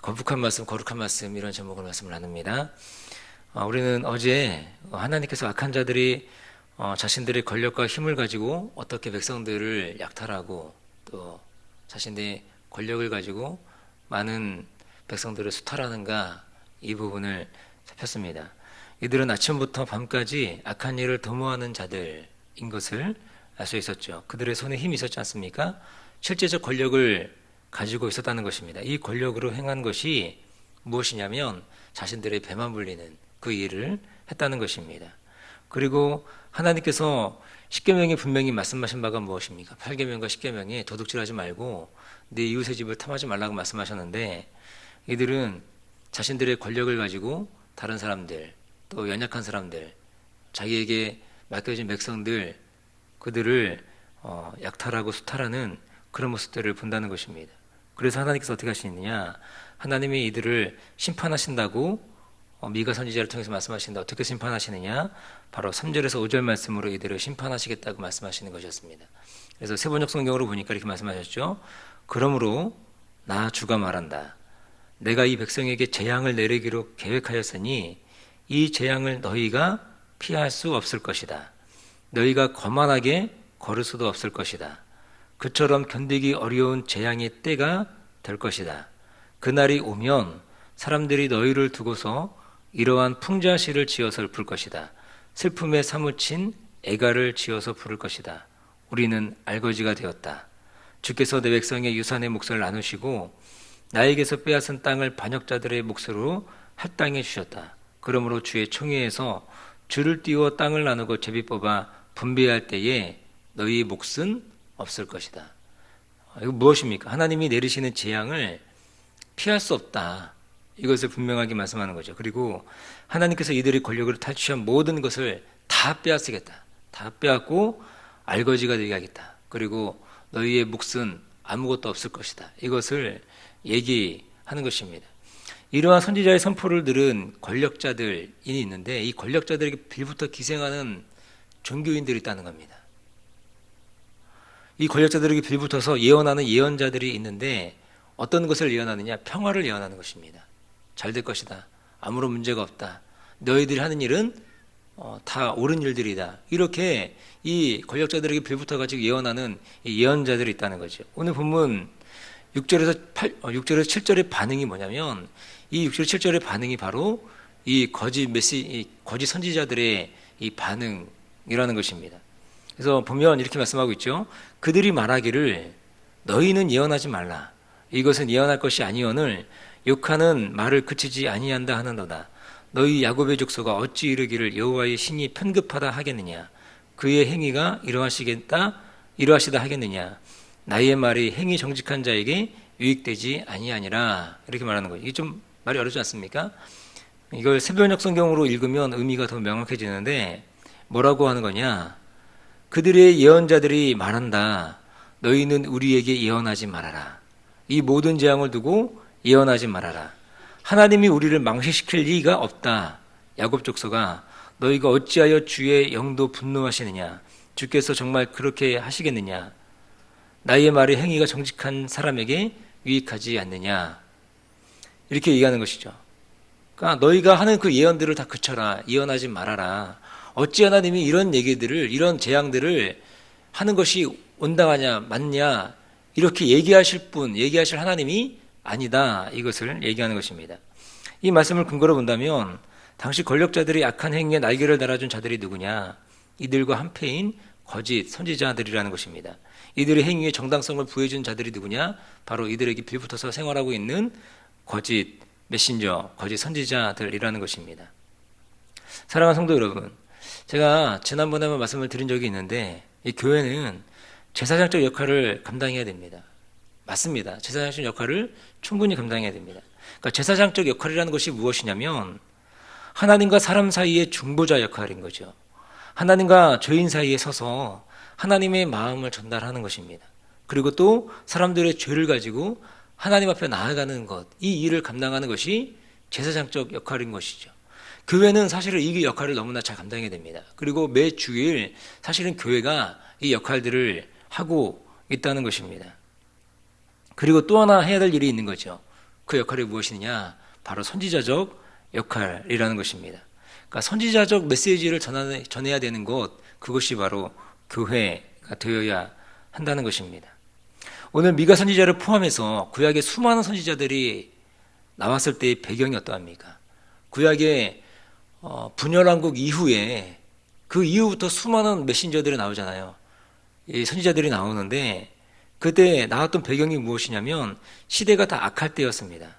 거룩한 말씀, 거룩한 말씀 이런 제목으로 말씀을 나눕니다. 우리는 어제 하나님께서 악한 자들이 자신들의 권력과 힘을 가지고 어떻게 백성들을 약탈하고 또 자신들의 권력을 가지고 많은 백성들을 수탈하는가 이 부분을 살폈습니다. 이들은 아침부터 밤까지 악한 일을 도모하는 자들인 것을 알 수 있었죠. 그들의 손에 힘이 있었지 않습니까? 실제적 권력을 가지고 있었다는 것입니다. 이 권력으로 행한 것이 무엇이냐면 자신들의 배만 불리는 그 일을 했다는 것입니다. 그리고 하나님께서 십계명에 분명히 말씀하신 바가 무엇입니까? 8계명과 10계명에 도둑질하지 말고 네 이웃의 집을 탐하지 말라고 말씀하셨는데 이들은 자신들의 권력을 가지고 다른 사람들 또 연약한 사람들 자기에게 맡겨진 백성들 그들을 약탈하고 수탈하는 그런 모습들을 본다는 것입니다. 그래서 하나님께서 어떻게 하시느냐? 하나님이 이들을 심판하신다고 미가 선지자를 통해서 말씀하시는데 어떻게 심판하시느냐? 바로 3절에서 5절 말씀으로 이들을 심판하시겠다고 말씀하시는 것이었습니다. 그래서 세번역 성경으로 보니까 이렇게 말씀하셨죠. 그러므로 나 주가 말한다. 내가 이 백성에게 재앙을 내리기로 계획하였으니 이 재앙을 너희가 피할 수 없을 것이다. 너희가 거만하게 걸을 수도 없을 것이다. 그처럼 견디기 어려운 재앙의 때가 될 것이다. 그날이 오면 사람들이 너희를 두고서 이러한 풍자시를 지어서 부를 것이다. 슬픔에 사무친 애가를 지어서 부를 것이다. 우리는 알거지가 되었다. 주께서 내 백성의 유산의 몫을 나누시고 나에게서 빼앗은 땅을 반역자들의 몫으로 할당해 주셨다. 그러므로 주의 총회에서 줄을 띄워 땅을 나누고 제비 뽑아 분배할 때에 너희 몫은 없을 것이다. 이거 무엇입니까? 하나님이 내리시는 재앙을 피할 수 없다. 이것을 분명하게 말씀하는 거죠. 그리고 하나님께서 이들의 권력을 탈취한 모든 것을 다 빼앗으겠다. 다 빼앗고 알거지가 되게 하겠다. 그리고 너희의 몫은 아무것도 없을 것이다. 이것을 얘기하는 것입니다. 이러한 선지자의 선포를 들은 권력자들이 있는데 이 권력자들에게 빌부터 기생하는 종교인들이 있다는 겁니다. 이 권력자들에게 빌붙어서 예언하는 예언자들이 있는데 어떤 것을 예언하느냐? 평화를 예언하는 것입니다. 잘 될 것이다. 아무런 문제가 없다. 너희들이 하는 일은 다 옳은 일들이다. 이렇게 이 권력자들에게 빌붙어가지고 예언하는 이 예언자들이 있다는 거죠. 오늘 본문 6절에서 7절의 반응이 뭐냐면 이 6절 7절의 반응이 바로 이 거짓 선지자들의 이 반응이라는 것입니다. 그래서 보면 이렇게 말씀하고 있죠. 그들이 말하기를 너희는 예언하지 말라. 이것은 예언할 것이 아니오늘 욕하는 말을 그치지 아니한다 하는도다. 너희 야곱의 족속아 어찌 이르기를 여호와의 신이 편급하다 하겠느냐. 그의 행위가 이러하시다 하겠느냐. 나의 말이 행위 정직한 자에게 유익되지 아니하니라. 이렇게 말하는 거예요. 이게 좀 말이 어렵지 않습니까? 이걸 세번역 성경으로 읽으면 의미가 더 명확해지는데 뭐라고 하는 거냐. 그들의 예언자들이 말한다. 너희는 우리에게 예언하지 말아라. 이 모든 재앙을 두고 예언하지 말아라. 하나님이 우리를 망신시킬 리가 없다. 야곱 족속아 너희가 어찌하여 주의 영도 분노하시느냐. 주께서 정말 그렇게 하시겠느냐. 나의 말이 행위가 정직한 사람에게 유익하지 않느냐. 이렇게 얘기하는 것이죠. 그러니까 너희가 하는 그 예언들을 다 그쳐라. 예언하지 말아라. 어찌 하나님이 이런 얘기들을 이런 재앙들을 하는 것이 온당하냐 맞냐 이렇게 얘기하실 하나님이 아니다. 이것을 얘기하는 것입니다. 이 말씀을 근거로 본다면 당시 권력자들이 악한 행위에 날개를 달아준 자들이 누구냐. 이들과 한패인 거짓 선지자들이라는 것입니다. 이들의 행위에 정당성을 부여준 자들이 누구냐. 바로 이들에게 빌붙어서 생활하고 있는 거짓 메신저, 거짓 선지자들이라는 것입니다. 사랑하는 성도 여러분, 제가 지난번에 한번 말씀을 드린 적이 있는데 이 교회는 제사장적 역할을 감당해야 됩니다. 맞습니다. 제사장적 역할을 충분히 감당해야 됩니다. 그러니까 제사장적 역할이라는 것이 무엇이냐면 하나님과 사람 사이의 중보자 역할인 거죠. 하나님과 죄인 사이에 서서 하나님의 마음을 전달하는 것입니다. 그리고 또 사람들의 죄를 가지고 하나님 앞에 나아가는 것, 이 일을 감당하는 것이 제사장적 역할인 것이죠. 교회는 사실은 이 역할을 너무나 잘 감당해야 됩니다. 그리고 매 주일 사실은 교회가 이 역할들을 하고 있다는 것입니다. 그리고 또 하나 해야 될 일이 있는 거죠. 그 역할이 무엇이냐? 바로 선지자적 역할이라는 것입니다. 그러니까 선지자적 메시지를 전해야 되는 곳, 그것이 바로 교회가 되어야 한다는 것입니다. 오늘 미가 선지자를 포함해서 구약의 수많은 선지자들이 나왔을 때의 배경이 어떠합니까? 구약의 분열왕국 이후에 그 이후부터 수많은 메신저들이 나오잖아요. 이 선지자들이 나오는데 그때 나왔던 배경이 무엇이냐면 시대가 다 악할 때였습니다.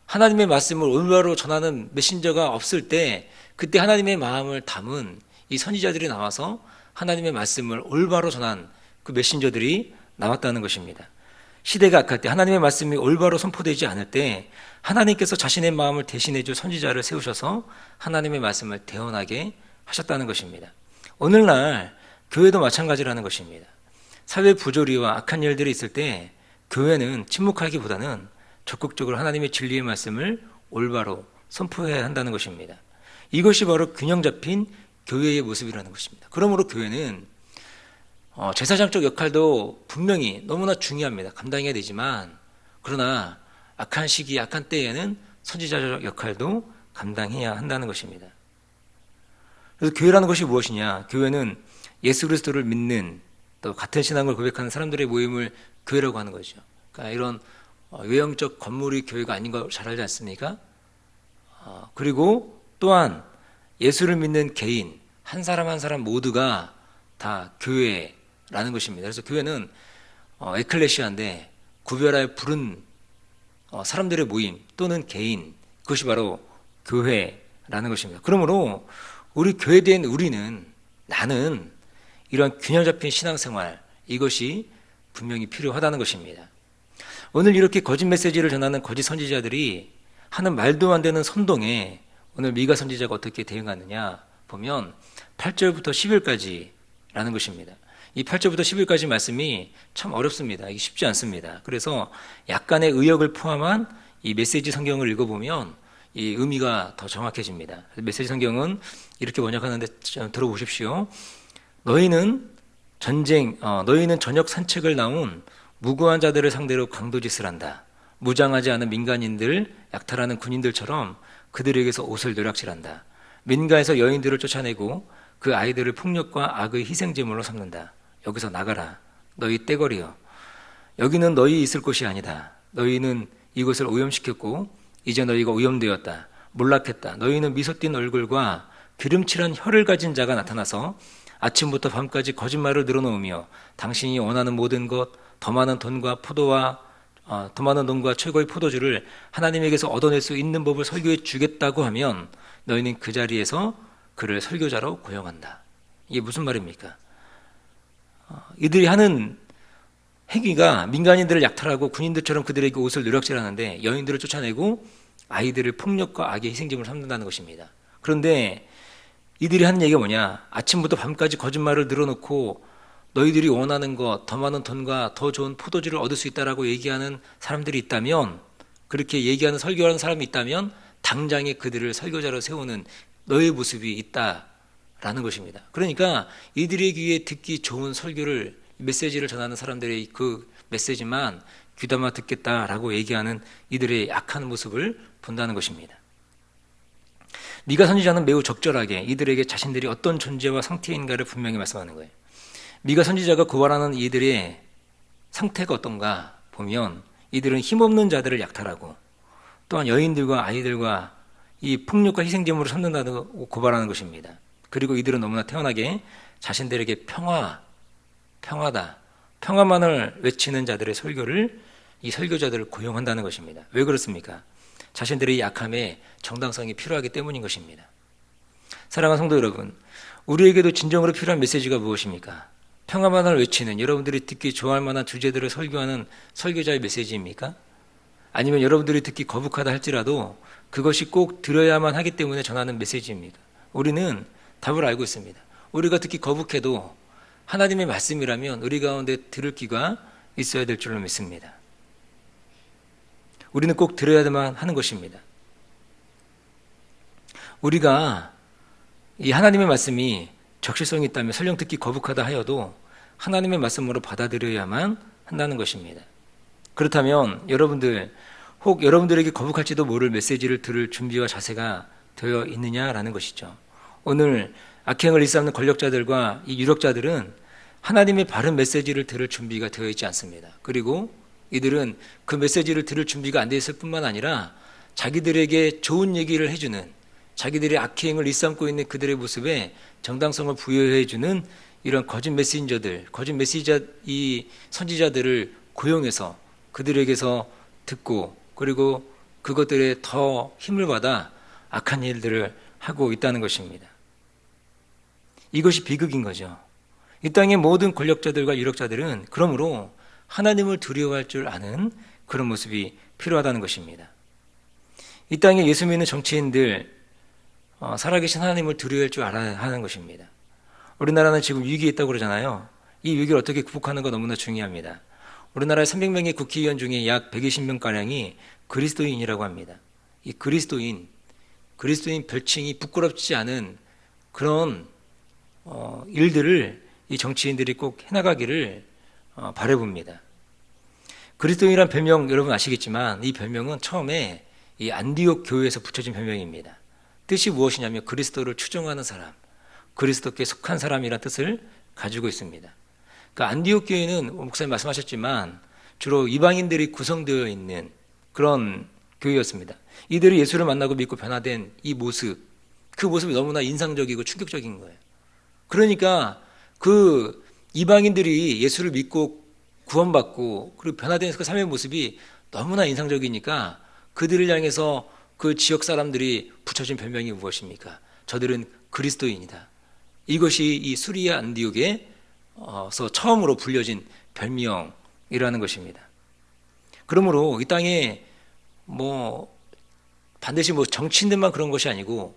하나님의 말씀을 올바로 전하는 메신저가 없을 때 그때 하나님의 마음을 담은 이 선지자들이 나와서 하나님의 말씀을 올바로 전한 그 메신저들이 나왔다는 것입니다. 시대가 악할 때 하나님의 말씀이 올바로 선포되지 않을 때 하나님께서 자신의 마음을 대신해 줄 선지자를 세우셔서 하나님의 말씀을 대언하게 하셨다는 것입니다. 오늘날 교회도 마찬가지라는 것입니다. 사회 부조리와 악한 일들이 있을 때 교회는 침묵하기보다는 적극적으로 하나님의 진리의 말씀을 올바로 선포해야 한다는 것입니다. 이것이 바로 균형 잡힌 교회의 모습이라는 것입니다. 그러므로 교회는 제사장적 역할도 분명히 너무나 중요합니다. 감당해야 되지만 그러나 악한 시기, 악한 때에는 선지자적 역할도 감당해야 한다는 것입니다. 그래서 교회라는 것이 무엇이냐? 교회는 예수 그리스도를 믿는 또 같은 신앙을 고백하는 사람들의 모임을 교회라고 하는 거죠. 그러니까 이런 외형적 건물이 교회가 아닌 거 잘 알지 않습니까? 그리고 또한 예수를 믿는 개인 한 사람 한 사람 모두가 다 교회라는 것입니다. 그래서 교회는 에클레시아인데 구별하여 부른 사람들의 모임 또는 개인, 그것이 바로 교회라는 것입니다. 그러므로 우리 교회된 우리는, 나는 이러한 균형 잡힌 신앙생활, 이것이 분명히 필요하다는 것입니다. 오늘 이렇게 거짓 메시지를 전하는 거짓 선지자들이 하는 말도 안 되는 선동에 오늘 미가 선지자가 어떻게 대응하느냐 보면 8절부터 10일까지라는 것입니다. 이 8절부터 10일까지 말씀이 참 어렵습니다. 이게 쉽지 않습니다. 그래서 약간의 의역을 포함한 이 메시지 성경을 읽어보면 이 의미가 더 정확해집니다. 메시지 성경은 이렇게 번역하는데 들어보십시오. 너희는 저녁 산책을 나온 무고한 자들을 상대로 강도짓을 한다. 무장하지 않은 민간인들, 약탈하는 군인들처럼 그들에게서 옷을 노략질한다. 민가에서 여인들을 쫓아내고 그 아이들을 폭력과 악의 희생제물로 삼는다. 여기서 나가라. 너희 떼거리여. 여기는 너희 있을 곳이 아니다. 너희는 이곳을 오염시켰고 이제 너희가 오염되었다. 몰락했다. 너희는 미소 띈 얼굴과 기름칠한 혀를 가진 자가 나타나서 아침부터 밤까지 거짓말을 늘어놓으며 당신이 원하는 모든 것, 더 많은 돈과 최고의 포도주를 하나님에게서 얻어낼 수 있는 법을 설교해 주겠다고 하면 너희는 그 자리에서 그를 설교자로 고용한다. 이게 무슨 말입니까? 이들이 하는 행위가 민간인들을 약탈하고 군인들처럼 그들에게 옷을 노략질하는데 여인들을 쫓아내고 아이들을 폭력과 악의 희생제물을 삼는다는 것입니다. 그런데 이들이 하는 얘기가 뭐냐? 아침부터 밤까지 거짓말을 늘어놓고 너희들이 원하는 것, 더 많은 돈과 더 좋은 포도주를 얻을 수 있다라고 얘기하는 사람들이 있다면, 그렇게 얘기하는 설교하는 사람이 있다면 당장에 그들을 설교자로 세우는 너의 모습이 있다라는 것입니다. 그러니까 이들의 귀에 듣기 좋은 설교를, 메시지를 전하는 사람들의 그 메시지만 귀담아 듣겠다라고 얘기하는 이들의 약한 모습을 본다는 것입니다. 미가 선지자는 매우 적절하게 이들에게 자신들이 어떤 존재와 상태인가를 분명히 말씀하는 거예요. 미가 선지자가 고발하는 이들의 상태가 어떤가 보면 이들은 힘없는 자들을 약탈하고 또한 여인들과 아이들과 이 폭력과 희생제물을 삼는다고 고발하는 것입니다. 그리고 이들은 너무나 태연하게 자신들에게 평화다, 평화만을 외치는 자들의 설교를, 이 설교자들을 고용한다는 것입니다. 왜 그렇습니까? 자신들의 약함에 정당성이 필요하기 때문인 것입니다. 사랑하는 성도 여러분, 우리에게도 진정으로 필요한 메시지가 무엇입니까? 평화만을 외치는, 여러분들이 듣기 좋아할 만한 주제들을 설교하는 설교자의 메시지입니까? 아니면 여러분들이 듣기 거북하다 할지라도 그것이 꼭 들어야만 하기 때문에 전하는 메시지입니까? 우리는 답을 알고 있습니다. 우리가 듣기 거북해도 하나님의 말씀이라면 우리 가운데 들을 귀가 있어야 될 줄로 믿습니다. 우리는 꼭 들어야만 하는 것입니다. 우리가 이 하나님의 말씀이 적실성이 있다면 설령 듣기 거북하다 하여도 하나님의 말씀으로 받아들여야만 한다는 것입니다. 그렇다면 여러분들 혹 여러분들에게 거북할지도 모를 메시지를 들을 준비와 자세가 되어 있느냐라는 것이죠. 오늘 악행을 일삼는 권력자들과 이 유력자들은 하나님의 바른 메시지를 들을 준비가 되어 있지 않습니다. 그리고 이들은 그 메시지를 들을 준비가 안 되어 있을 뿐만 아니라 자기들에게 좋은 얘기를 해주는, 자기들의 악행을 일삼고 있는 그들의 모습에 정당성을 부여해주는 이런 거짓 메신저들, 거짓 메시저 이 선지자들을 고용해서 그들에게서 듣고 그리고 그것들에 더 힘을 받아 악한 일들을 하고 있다는 것입니다. 이것이 비극인 거죠. 이 땅의 모든 권력자들과 유력자들은 그러므로 하나님을 두려워할 줄 아는 그런 모습이 필요하다는 것입니다. 이 땅에 예수 믿는 정치인들, 살아계신 하나님을 두려워할 줄 알아야 하는 것입니다. 우리나라는 지금 위기에 있다고 그러잖아요. 이 위기를 어떻게 극복하는가 너무나 중요합니다. 우리나라의 300명의 국회의원 중에 약 120명가량이 그리스도인이라고 합니다. 이 그리스도인 별칭이 부끄럽지 않은 그런 일들을 이 정치인들이 꼭 해나가기를 바라봅니다. 그리스도인이란 별명 여러분 아시겠지만 이 별명은 처음에 이 안디옥 교회에서 붙여진 별명입니다. 뜻이 무엇이냐면 그리스도를 추종하는 사람, 그리스도께 속한 사람이라는 뜻을 가지고 있습니다. 그러니까 안디옥 교회는 목사님 말씀하셨지만 주로 이방인들이 구성되어 있는 그런 교회였습니다. 이들이 예수를 만나고 믿고 변화된 이 모습, 그 모습이 너무나 인상적이고 충격적인 거예요. 그러니까 그 이방인들이 예수를 믿고 구원받고 그리고 변화된 그 삶의 모습이 너무나 인상적이니까 그들을 향해서 그 지역 사람들이 붙여준 별명이 무엇입니까? 저들은 그리스도인이다. 이것이 이 수리아 안디옥에서 처음으로 불려진 별명이라는 것입니다. 그러므로 이 땅에 반드시 정치인들만 그런 것이 아니고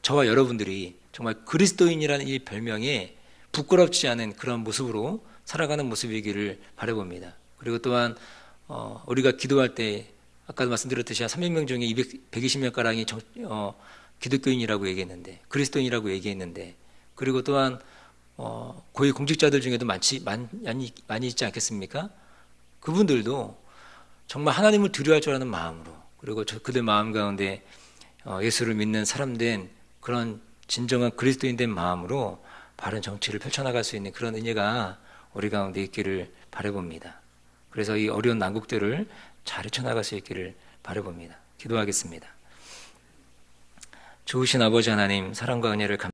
저와 여러분들이 정말 그리스도인이라는 이 별명에 부끄럽지 않은 그런 모습으로 살아가는 모습이기를 바라봅니다. 그리고 또한 우리가 기도할 때 아까도 말씀드렸듯이 한 300명 중에 120명가량이 기독교인이라고 얘기했는데 그리스도인이라고 얘기했는데 그리고 또한 고위 공직자들 중에도 많이 있지 않겠습니까? 그분들도 정말 하나님을 두려워할 줄 아는 마음으로 그리고 그들 마음 가운데 예수를 믿는 사람 된 그런 진정한 그리스도인 된 마음으로 바른 정치를 펼쳐나갈 수 있는 그런 은혜가 우리 가운데 있기를 바라봅니다. 그래서 이 어려운 난국들을 잘 헤쳐나갈 수 있기를 바라봅니다. 기도하겠습니다. 좋으신 아버지 하나님, 사랑과 은혜를